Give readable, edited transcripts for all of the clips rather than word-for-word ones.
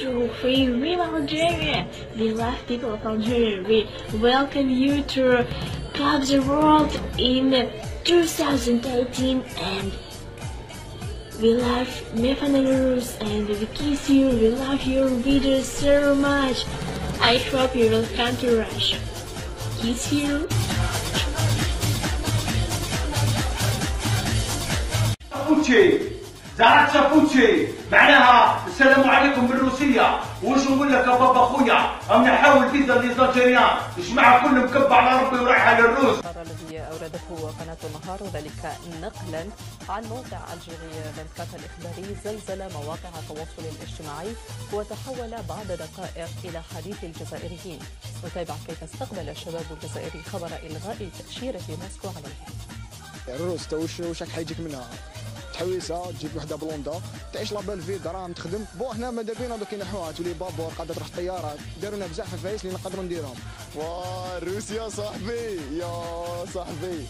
to free Real Algeria. We love people of Algeria. We welcome you to Club the World in 2018 and we love Mefanelus and we kiss you. We love your videos so much. I hope you will come to Russia. Kiss you. زعرت شابوتشي معناها السلام عليكم بالروسية. وش نقول لك يا بابا خويا؟ راهم نحاول فيزا ليزالجيريان الجماعة كل مكب على ربي ورايحة للروس. الذي أوردته قناة النهار وذلك نقلا عن موقع الجيري 24 الإخباري زلزل مواقع التواصل الاجتماعي وتحول بعد دقائق إلى حديث الجزائريين. نتابع كيف استقبل الشباب الجزائري خبر إلغاء تأشيرة موسكو عليهم. الروس وش راك حيجيك منها؟ تحويسه تجيب وحده بلوندا تعيش لابال في دراهم تخدم بو حنا ماذا بينا دوك ينحوها تولي بابور قاعده تروح طيارات داروا لنا بزاف عفايس اللي نقدروا نديرهم. واه روسيا صاحبي يا صاحبي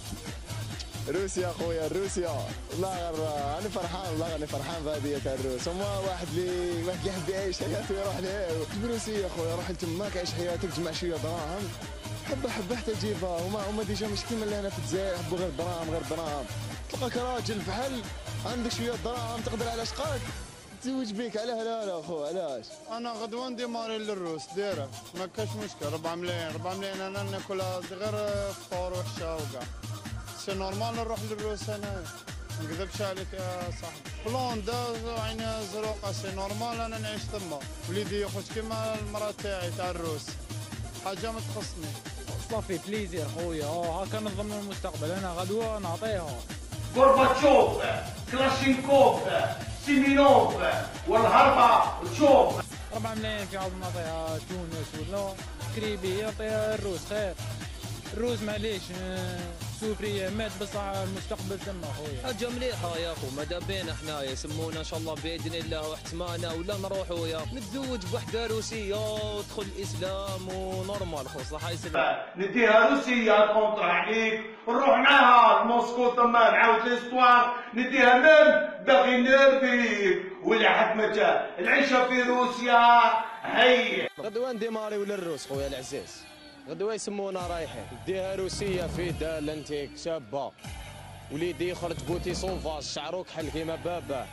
روسيا خويا روسيا والله انا فرحان والله انا فرحان بهذه تاع الروس. هما واحد اللي يحب يعيش حياته يروح ليه روسيا خويا روح لتماك عيش حياتك جمع شويه دراهم حبه حتى تجيبها. هما ديجا مش كيما اللي هنا في الجزائر يحبوا غير دراهم تلقاك راجل بحال عندك شويه دراهم تقدر على شقاك تزوج بيك. علاه لا خو علاش؟ انا غدوه نديماري للروس دايره ما كاش مشكل. 4 ملايين انا ناكلها غير فطور وحشه وكاع سي نورمال نروح للروس. انا ما نكذبش عليك يا صاحبي بلوندا عين زروقه سي نورمال انا نعيش تما وليدي يخرج كيما المراه تاعي تاع الروس حاجه ما تخصني. صافي بليزير خويا هاكا نظم المستقبل. انا غدوه نعطيها غورباتشوف كلاشينكوف سيمينوف والهربة تشوف. 4 ملايين في عوض نعطيها تونس ولا كريبي يعطيها الروس خير. الروس معليش سوفري مات بصح المستقبل تما خويا. حاجه مليحه يا خو ماذا بينا حنايا يسمونا ان شاء الله باذن الله واحتمالنا ولا نروحوا يا نتزوج بوحده روسيه وتدخل الاسلام ونورمال خو صح يسلم. نديها روسيه كونترا عليك ونروح معاها لموسكو تما نعاود ليستوار نديها ميم باغي نرفيك ولا حد ما جا العيشه في روسيا هي. غدوه نديماري ولا الروس خويا العزيز غدوه يسمونا رايحين ديها روسيه في دار لانتيك شابه وليدي يخرج بوتي صوفاج شعرو كحل كيما بابا.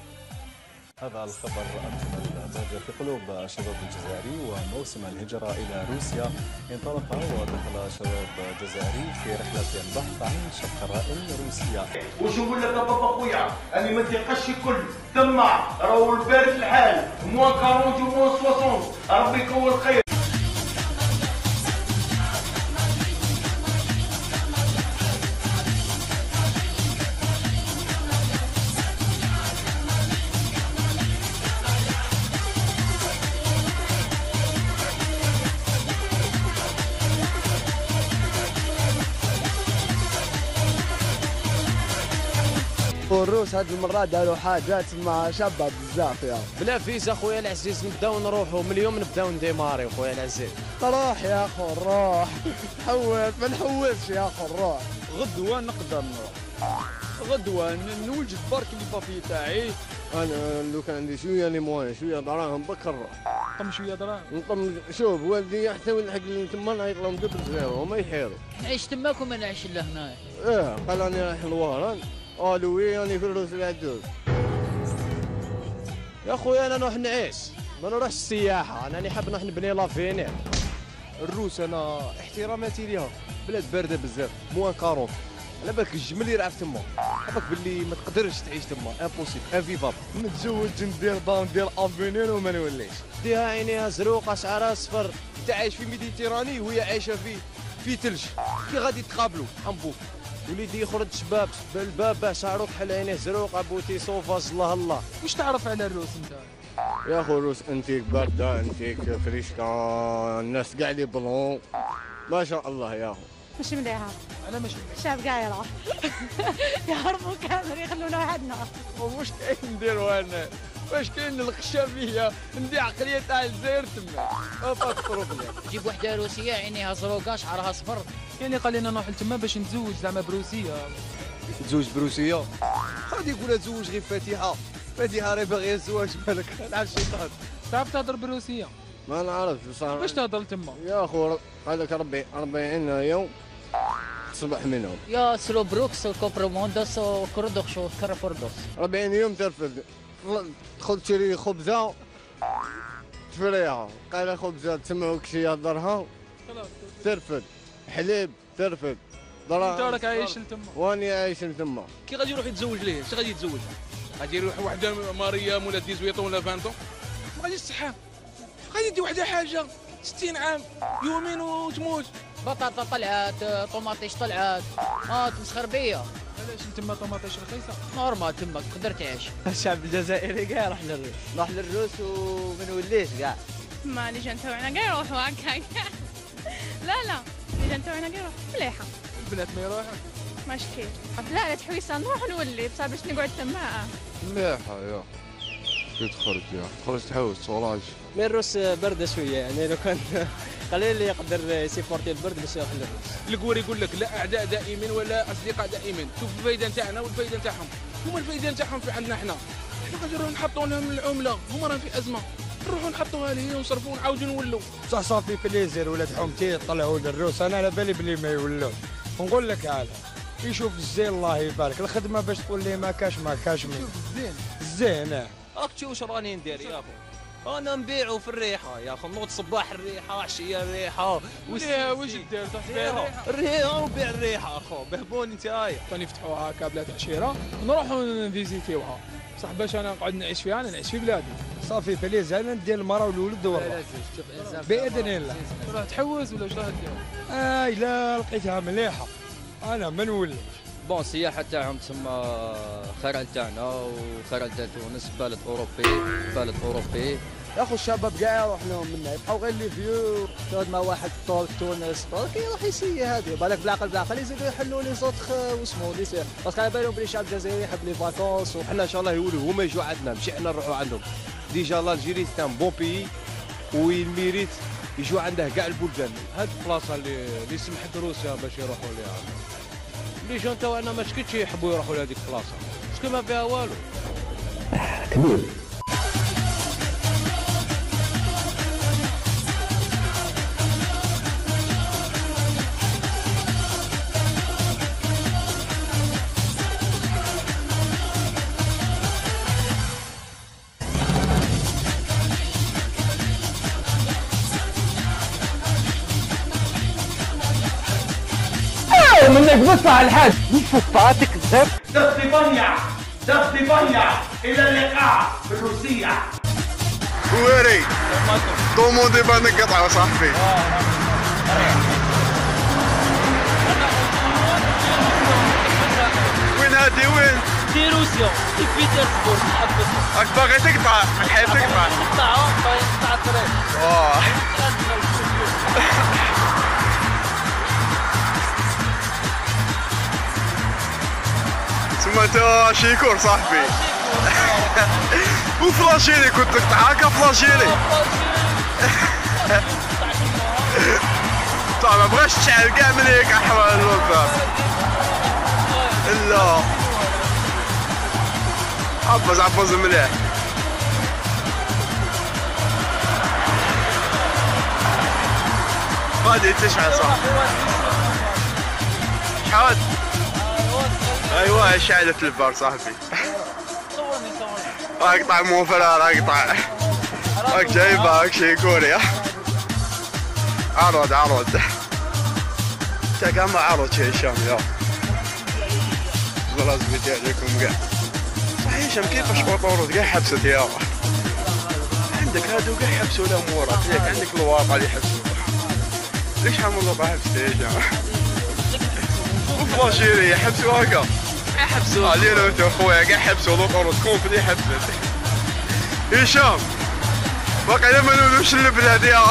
هذا الخبر أجمل ضجة في قلوب الشباب الجزائري وموسم الهجرة إلى روسيا انطلق ودخل شباب جزائري في رحلة البحث عن شقراء روسية. وش نقول لك يا بابا خويا أنا ما تلقاش الكل ثم راهو البارد الحال موان 40 وموان 60 ربي يكون خير. الروس هاد المرة داروا حاجات مع شابة بزاف يا بلا فيزا خويا العزيز نبداو نروحوا من اليوم نبداو نديماري خويا العزيز. روح يا خو روح حوس ما نحوسش يا خو روح. غدوه نقدر نروح غدوه نوجد برك لي بابي تاعي. انا لو كان عندي شويه لي موان شويه دراهم بكر نروح نقم شويه دراهم نقم. شوف والدي حتى ولحق لي تما نعيطلهم دبل زيرو هما يحيروا. نعيش تماك وما نعيش الا هنا. قال راني رايح للوهران قالوا وي راني في الروس العدود. يا خويا انا نروح نعيش ما نروحش السياحه. انا حاب نروح نبني لافينير. الروس انا احتراماتي ليها بلاد بارده بزاف موان 40 على بالك الجمل يرعف تما على بالك باللي ما تقدرش تعيش تما امبوسيبل انفيفابل. نتزوج ندير دار ندير افينير وما نوليش. ديها عينيها زروقه شعرها صفر انت عايش في ميديتيراني وهي عايشه في ثلج كي غادي تقابلوا حنبوك. وليدي يخرج شباب بالبابا شعرو كحل عينيه زروق بوتي صوفاج الله الله. واش تعرف على الروس انت؟ يا خو الروس انتيك بارده انتيك فريشكا الناس كاع لي بلون ما شاء الله يا خو. مش مليحه. انا ماشي الشعب كاع يلعب يهربوا كامل يخلونا وحدنا. واش كاين نديروا انا واش كاين الخشبيه ندي عقليه تاع الجزائر تما با بروبليم. جيب وحده روسيه عينيها زروقه شعرها صفر. كاين اللي قال لنا نروح لتما باش نتزوج زعما بروسيه. تزوج بروسيه غادي يقول تزوج غير فاتحه راه باغي الزواج مالك نعم الشيطان تعرف تهضر بالروسيه؟ ما نعرفش بصراحه. باش تهضر تما؟ يا خو هذاك 40 يوم تصبح منهم. يا سلوبروكس كوبروموندوس كردوخشو كرافوردوس. 40 يوم ترفد. تدخل تشري خبزه تفريها، قال خبزه تسمعوك شي يهضرها ترفد، حليب ترفد. انت راك عايش تما؟ واني عايش تما. كي غادي يروح يتزوج ليه؟ اش غادي يتزوج؟ غادي يروح وحده ماريام ولا 18 ولا 20 ما غاديش تصحى. غادي يدي وحده حاجه 60 عام يومين وتموت. بطاطا طلعت، طوماطيش طلعت، ما تمسخر بيا. علاش تما طوماطيش رخيصه؟ نورمال تما تقدر تعيش. الشعب الجزائري كاع راح للروس، راح للروس وما نوليش كاع. ما اللجان تاعنا كاع يروحوا هكا لا اللجان تاعنا كاع يروحوا مليحه. البنات ما يروحوا؟ ماشي كيف. لا تحويسه نروح نولي بصح باش نقعد تما. مليحه يا كي تخرج تحوس صولاج. مي الروس برده شويه يعني لو كان قليل اللي يقدر يسيبورتي البرد باش يروح للروس. الكوار يقول لك لا اعداء دائمين ولا اصدقاء دائمين، شوف الفايده نتاعنا والفايده نتاعهم. هما الفايده نتاعهم في عندنا حنا غادي نروحوا نحطوا لهم العمله، هما راهم في ازمه، نروحوا نحطوها ليه ونصرفوا ونعاودوا نولوا. بصح صافي بليزير ولاد حومتي طلعوا للروس، انا على بالي بلي ما يولوش. ونقول لك عاد يشوف الزين الله يبارك، الخدمه باش تقول لي ما كاش من الزين. راك تشوف واش راني ندير يا اخو، انا نبيعو في الريحه يا اخو، نوض صباح الريحه عشيه الريحه. واش دير تحت الريحه ونبيع الريحه اخو، بهبوني نتايا. نفتحوها هكا بلاد عشيره نروحوا نفيزيتيوها، بصح باش انا نقعد نعيش فيها انا نعيش في بلادي. صافي بليز انا ندير المراه والولد ورا باذن الله. راح تحوس ولا واش راح دير؟ لا لقيتها مليحه انا ما نوليش. بون السياحه تاعهم تسمى خير تاعنا وخير تاع تونس، بلد اوروبي. يا اخو الشباب كاع يروح لهم منا، يبقاو غير لي فيو تقعد مع واحد طول تونس كي يروح يسيي هذه بالك بالعقل يزيدوا يحلوا لي زوتخ واسمو لي سير، باسكو على بالهم بلي الشعب الجزائري يحب لي فاكونس. وحنا ان شاء الله يولوا هما يجوا عندنا ماشي حنا نروحوا عندهم. ديجا الجيري سي ان بون بيي ويميريت يجوا عنده كاع البلدان. هاد البلاصه اللي سمحت روسيا باش يروحوا ليها، لي جون تاعنا ما شكيتش يحبوا يروحوا لهذيك البلاصه، باسكو ما فيها والو. كبير. منك بص على الحاج فاتك الزب. دغدبانيا الى اللقاء بالروسيه. ويري دوموندي بان قطعه صاحبي. وين هادي وين؟ في روسيا في بيترسبورغ. راك باغي تقطع الحياة تقطع. باغي نقطع الطريق. سمعت شيكور صاحبي. وفلاشيري كنت تقطع هكا فلاشيري. طبعا ما بغاش تشعل كاع من هيك احوال الوفاء. لا عبز مليح. غادي تشعل صاحبي. شحال؟ ايوا شعلت البار صاحبي. اقطع موفرار اقطع. راك جايبها هاك شي كوريا. عرض انت كاع ما عرض شي هشام يا خلاص بدي عليكم كاع. صحيح هشام كيفاش اوطورود كاع حبست يا عندك هادو كاع حبسوا لهم وراك، ياك عندك الواقع اللي حبسوا. ليش حمل الواقع حبست يا هشام؟ وفلاشيري حبسوا هكا. حبسوا علينا انت اخويا كاع حبسوا اوطورود كومبلي حبست. هشام باقي ما نولوش البلاد يا